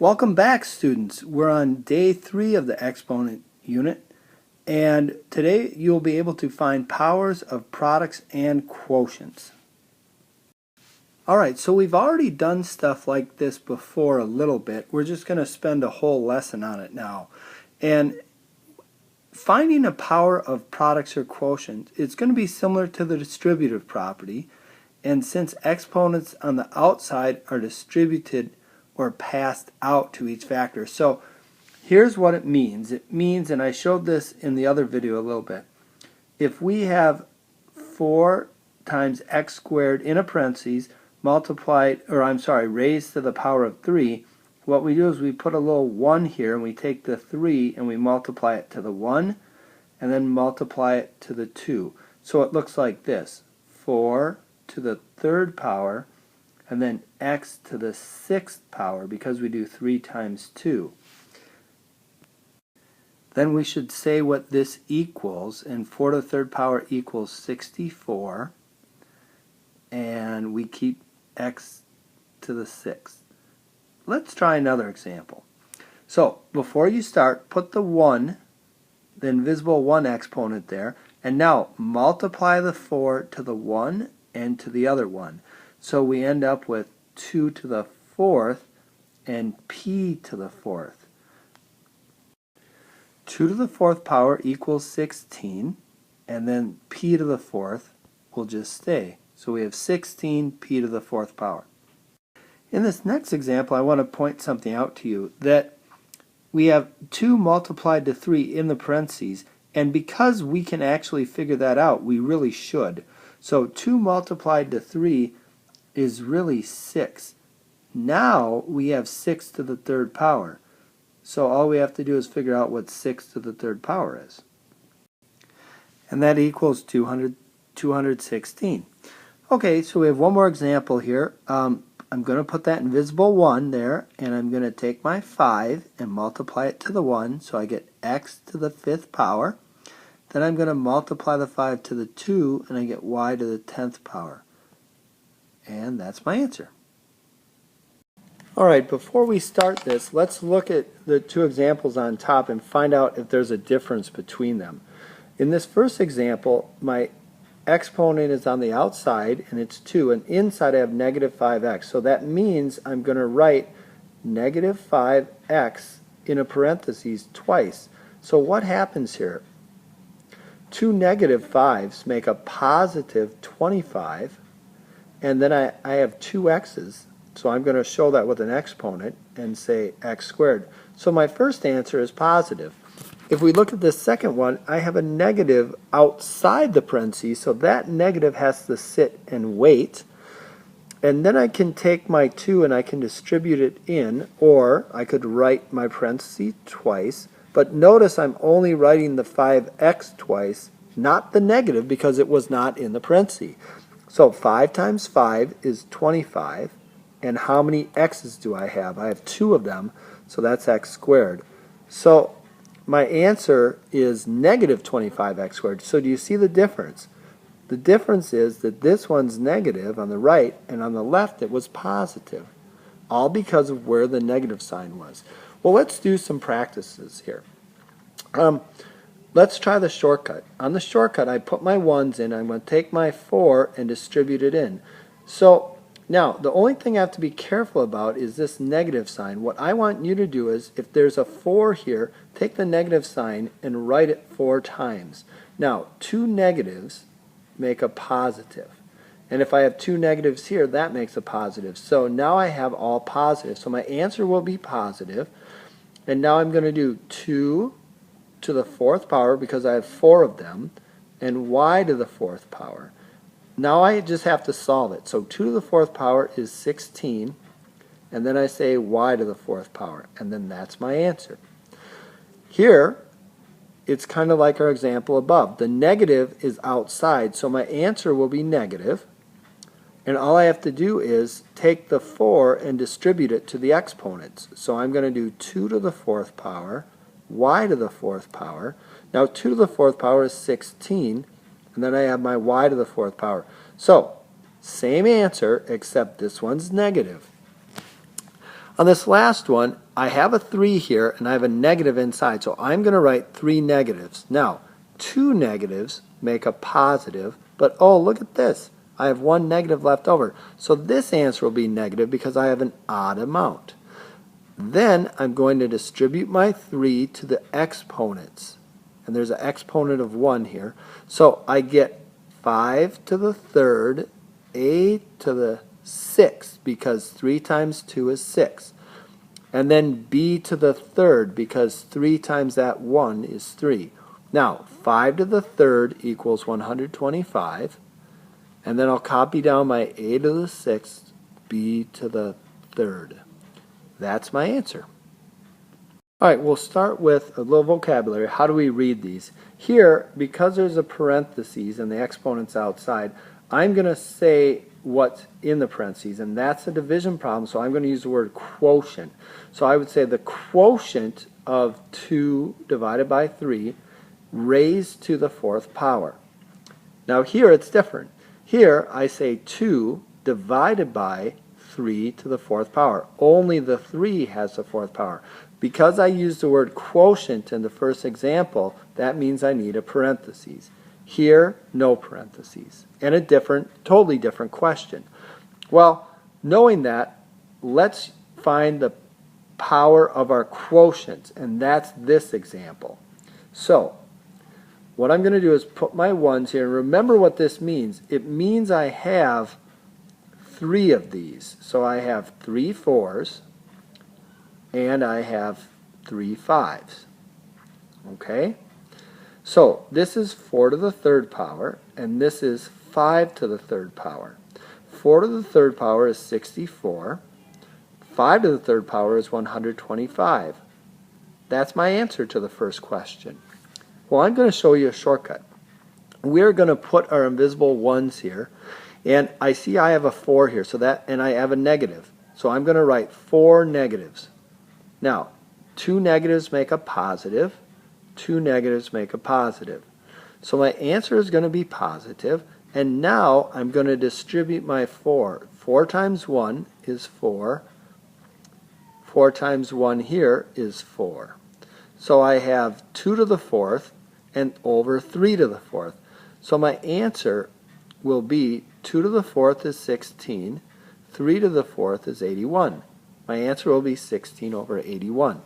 Welcome back, students. We're on day 3 of the exponent unit, and today you'll be able to find powers of products and quotients. Alright, so we've already done stuff like this before a little bit. We're just going to spend a whole lesson on it now. And finding a power of products or quotients, it's going to be similar to the distributive property, and since exponents on the outside are distributed or passed out to each factor. So here's what it means. It means, and I showed this in the other video a little bit, if we have 4 times x squared in a parentheses multiplied, raised to the power of 3, what we do is we put a little 1 here and we take the 3 and we multiply it to the 1 and then multiply it to the 2. So it looks like this: 4 to the 3rd power and then x to the 6th power, because we do 3 times 2. Then we should say what this equals, and 4 to the 3rd power equals 64, and we keep x to the 6th. Let's try another example. So before you start, put the 1, the invisible 1 exponent there, and now multiply the 4 to the 1 and to the other one. So we end up with 2 to the 4th and p to the 4th. 2 to the 4th power equals 16, and then p to the 4th will just stay. So we have 16 p to the 4th power. In this next example, I want to point something out to you, that we have 2 multiplied to 3 in the parentheses, and because we can actually figure that out, we really should. So 2 multiplied to 3 is really 6. Now we have 6 to the 3rd power. So all we have to do is figure out what 6 to the 3rd power is. And that equals 216. Okay, so we have one more example here. I'm going to put that invisible 1 there, and I'm going to take my 5 and multiply it to the 1, so I get x to the 5th power. Then I'm going to multiply the 5 to the 2, and I get y to the 10th power. And that's my answer. Alright, before we start this, let's look at the 2 examples on top and find out if there's a difference between them. In this first example, my exponent is on the outside and it's 2, and inside I have negative 5x. So that means I'm going to write negative 5x in a parentheses twice. So what happens here? 2 negative 5's make a positive 25, and then I have 2 x's. So I'm going to show that with an exponent and say x squared. So my first answer is positive. If we look at this second one, I have a negative outside the parentheses, so that negative has to sit and wait. And then I can take my 2 and I can distribute it in, or I could write my parentheses twice. But notice I'm only writing the 5x twice, not the negative, because it was not in the parentheses. So 5 times 5 is 25. And how many x's do I have? I have 2 of them, so that's x squared. So my answer is negative 25x squared. So do you see the difference? The difference is that this one's negative on the right, and on the left it was positive, all because of where the negative sign was. Well, let's do some practices here. Let's try the shortcut. On the shortcut, I put my 1's in. I'm going to take my 4 and distribute it in. So now, the only thing I have to be careful about is this negative sign. What I want you to do is, if there's a 4 here, take the negative sign and write it 4 times. Now, 2 negatives make a positive. And if I have 2 negatives here, that makes a positive. So now I have all positive. So my answer will be positive. And now I'm going to do 2 to the 4th power, because I have 4 of them, and y to the 4th power. Now I just have to solve it. So 2 to the 4th power is 16, and then I say y to the 4th power, and then that's my answer. Here, it's kind of like our example above. The negative is outside, so my answer will be negative, and all I have to do is take the 4 and distribute it to the exponents. So I'm going to do 2 to the 4th power, y to the 4th power. Now 2 to the 4th power is 16, and then I have my y to the 4th power. So, same answer, except this one's negative. On this last one, I have a 3 here and I have a negative inside, so I'm going to write 3 negatives. Now, 2 negatives make a positive, but oh, look at this. I have 1 negative left over. So this answer will be negative because I have an odd amount. Then I'm going to distribute my 3 to the exponents. And there's an exponent of 1 here. So I get 5 to the third, a to the 6th, because 3 times 2 is 6. And then b to the third, because 3 times that 1 is 3. Now, 5 to the third equals 125. And then I'll copy down my a to the 6th, b to the third. That's my answer. All right, we'll start with a little vocabulary. How do we read these? Here, because there's a parentheses and the exponent's outside, I'm going to say what's in the parentheses, and that's a division problem, so I'm going to use the word quotient. So I would say the quotient of 2 divided by 3 raised to the 4th power. Now here it's different. Here I say 2 divided by 3 to the 4th power. Only the 3 has the 4th power. Because I used the word quotient in the first example, that means I need a parentheses. Here, no parentheses. And a totally different question. Well, knowing that, let's find the power of our quotient, and that's this example. So, what I'm going to do is put my 1s here, and remember what this means. It means I have 3 of these. So I have 3 4s, and I have 3 5s. Okay? So this is 4 to the 3rd power, and this is 5 to the 3rd power. 4 to the 3rd power is 64. 5 to the 3rd power is 125. That's my answer to the first question. Well, I'm going to show you a shortcut. We're going to put our invisible 1s here, and I see I have a 4 here, and I have a negative. So I'm going to write 4 negatives. Now, 2 negatives make a positive. 2 negatives make a positive. So my answer is going to be positive, and now I'm going to distribute my 4. 4 times 1 is 4. 4 times 1 here is 4. So I have 2 to the 4th and over 3 to the 4th. So my answer will be 2 to the 4th is 16. 3 to the 4th is 81. My answer will be 16 over 81.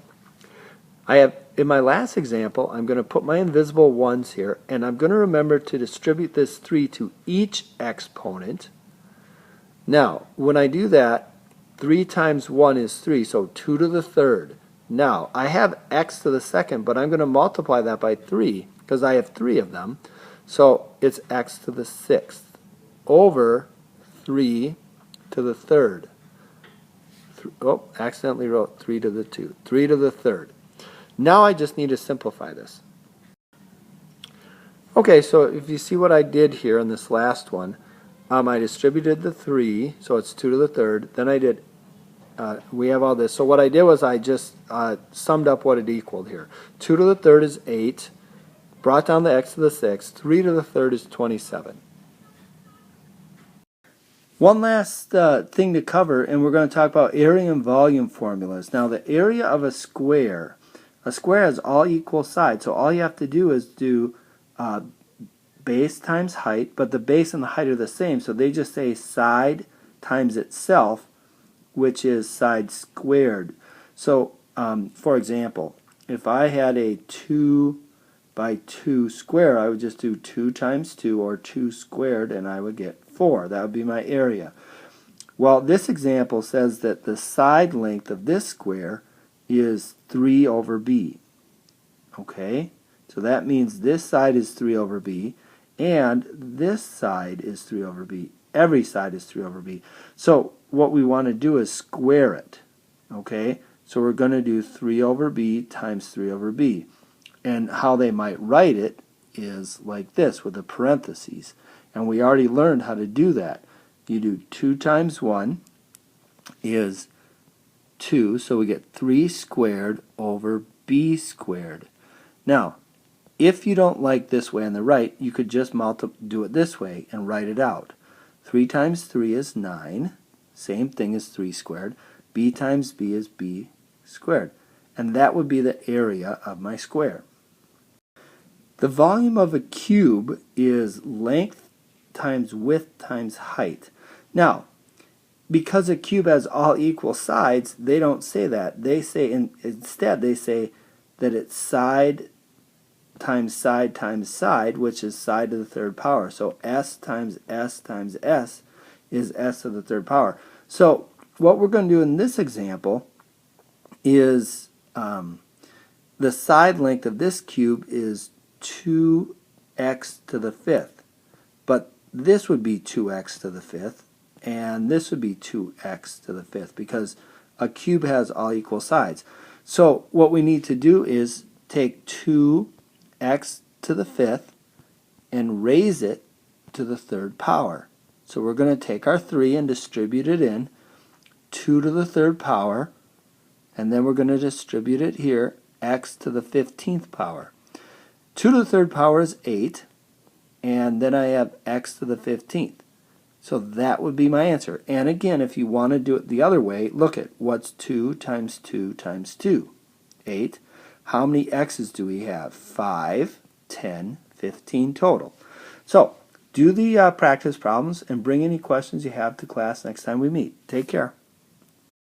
In my last example, I'm going to put my invisible 1s here, and I'm going to remember to distribute this 3 to each exponent. Now, when I do that, 3 times 1 is 3, so 2 to the 3rd. Now, I have x to the 2nd, but I'm going to multiply that by 3, because I have 3 of them. So it's x to the 6th over 3 to the 3rd. Oh, accidentally wrote 3 to the 2. 3 to the 3rd. Now I just need to simplify this. Okay, so if you see what I did here in this last one, I distributed the 3, so it's 2 to the 3rd. Then I did, we have all this. So what I did was I just summed up what it equaled here. 2 to the 3rd is 8. Brought down the x to the 6th. 3 to the 3rd is 27. One last thing to cover, and we're going to talk about area and volume formulas. Now, the area of a square has all equal sides, so all you have to do is do base times height, but the base and the height are the same, so they just say side times itself, which is side squared. So, for example, if I had a 2 by 2 square, I would just do 2 times 2, or 2 squared, and I would get 4. That would be my area. Well, this example says that the side length of this square is 3 over b. Okay? So that means this side is 3 over b, and this side is 3 over b. Every side is 3 over b. So what we want to do is square it. Okay? So we're going to do 3 over b times 3 over b. And how they might write it is like this, with the parentheses. And we already learned how to do that. You do 2 times 1 is 2, so we get 3 squared over b squared. Now, if you don't like this way on the right, you could just do it this way and write it out. 3 times 3 is 9. Same thing as 3 squared. b times b is b squared. And that would be the area of my square. The volume of a cube is length times width times height. Now, because a cube has all equal sides, they don't say that. They say instead they say that it's side times side times side, which is side to the third power. So s times s times s is s to the third power. So what we're going to do in this example is the side length of this cube is 2x to the fifth. But this would be 2x to the fifth, and this would be 2x to the fifth, because a cube has all equal sides. So what we need to do is take 2x to the fifth and raise it to the third power. So we're going to take our 3 and distribute it in 2 to the third power, and then we're going to distribute it here, x to the 15th power. 2 to the third power is 8, and then I have x to the 15th. So that would be my answer. And again, if you want to do it the other way, look at what's 2 times 2 times 2? 8. How many x's do we have? 5, 10, 15 total. So do the practice problems and bring any questions you have to class next time we meet. Take care.